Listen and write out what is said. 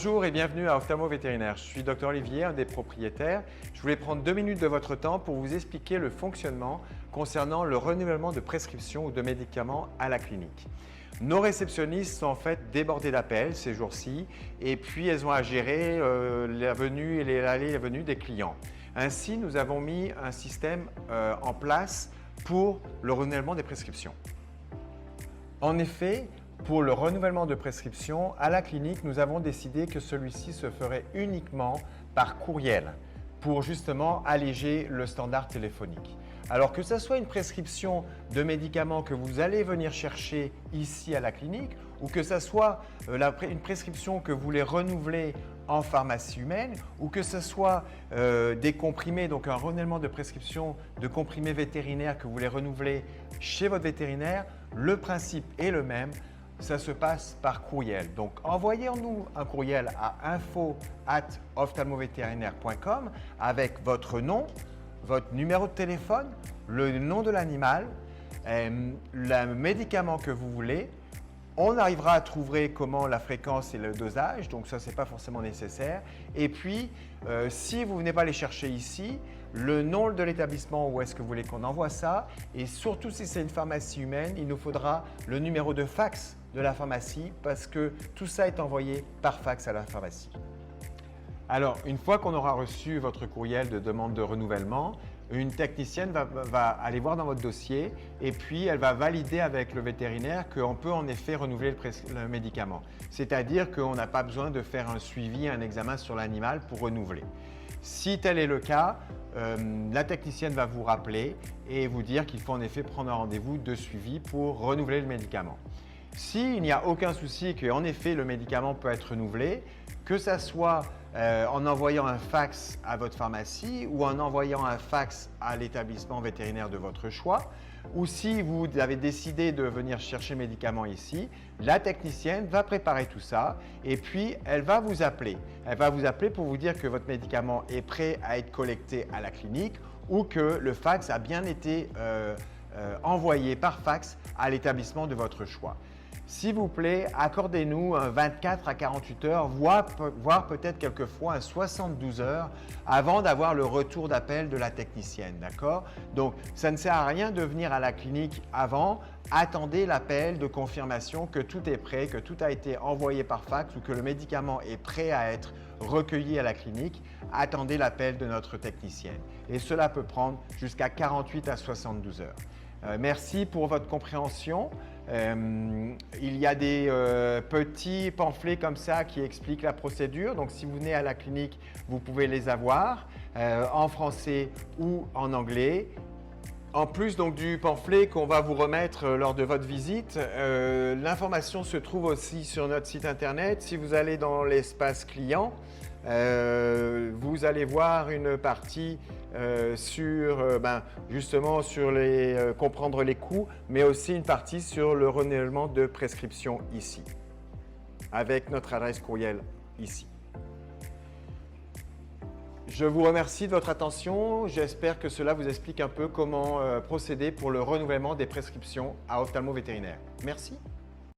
Bonjour et bienvenue à Ophtalmo Vétérinaire. Je suis Dr Olivier, un des propriétaires. Je voulais prendre 2 minutes de votre temps pour vous expliquer le fonctionnement concernant le renouvellement de prescriptions ou de médicaments à la clinique. Nos réceptionnistes sont en fait débordés d'appels ces jours-ci et puis elles ont à gérer la venue et l'allée et la venue des clients. Ainsi, nous avons mis un système en place pour le renouvellement des prescriptions. En effet, pour le renouvellement de prescription, à la clinique, nous avons décidé que celui-ci se ferait uniquement par courriel pour justement alléger le standard téléphonique. Alors que ce soit une prescription de médicaments que vous allez venir chercher ici à la clinique ou que ce soit une prescription que vous voulez renouveler en pharmacie humaine ou que ce soit des comprimés, donc un renouvellement de prescription de comprimés vétérinaires que vous voulez renouveler chez votre vétérinaire, le principe est le même. Ça se passe par courriel. Donc, envoyez-nous un courriel à info@ophtalmovétérinaire.com avec votre nom, votre numéro de téléphone, le nom de l'animal, le médicament que vous voulez. On arrivera à trouver comment la fréquence et le dosage, donc ça, ce n'est pas forcément nécessaire. Et puis, si vous ne venez pas les chercher ici, le nom de l'établissement où est-ce que vous voulez qu'on envoie ça. Et surtout, si c'est une pharmacie humaine, il nous faudra le numéro de fax de la pharmacie parce que tout ça est envoyé par fax à la pharmacie. Alors, une fois qu'on aura reçu votre courriel de demande de renouvellement, une technicienne va aller voir dans votre dossier et puis elle va valider avec le vétérinaire qu'on peut en effet renouveler le médicament. C'est-à-dire qu'on n'a pas besoin de faire un suivi, un examen sur l'animal pour renouveler. Si tel est le cas, la technicienne va vous rappeler et vous dire qu'il faut en effet prendre un rendez-vous de suivi pour renouveler le médicament. S'il n'y a aucun souci qu'en effet le médicament peut être renouvelé, que ça soit en envoyant un fax à votre pharmacie ou en envoyant un fax à l'établissement vétérinaire de votre choix, ou si vous avez décidé de venir chercher le médicament ici, la technicienne va préparer tout ça et puis elle va vous appeler. Elle va vous appeler pour vous dire que votre médicament est prêt à être collecté à la clinique ou que le fax a bien été envoyé par fax à l'établissement de votre choix. S'il vous plaît, accordez-nous un 24 à 48 heures, voire peut-être quelquefois un 72 heures avant d'avoir le retour d'appel de la technicienne, d'accord? Donc, ça ne sert à rien de venir à la clinique avant. Attendez l'appel de confirmation que tout est prêt, que tout a été envoyé par fax ou que le médicament est prêt à être recueilli à la clinique. Attendez l'appel de notre technicienne. Et cela peut prendre jusqu'à 48 à 72 heures. Merci pour votre compréhension. Il y a des petits pamphlets comme ça qui expliquent la procédure. Donc, si vous venez à la clinique, vous pouvez les avoir en français ou en anglais. En plus donc, du pamphlet qu'on va vous remettre lors de votre visite, l'information se trouve aussi sur notre site internet. Si vous allez dans l'espace client, vous allez voir une partie sur justement sur comprendre les coûts, mais aussi une partie sur le renouvellement de prescription ici, avec notre adresse courriel ici. Je vous remercie de votre attention. J'espère que cela vous explique un peu comment procéder pour le renouvellement des prescriptions à Ophtalmo Vétérinaire. Merci.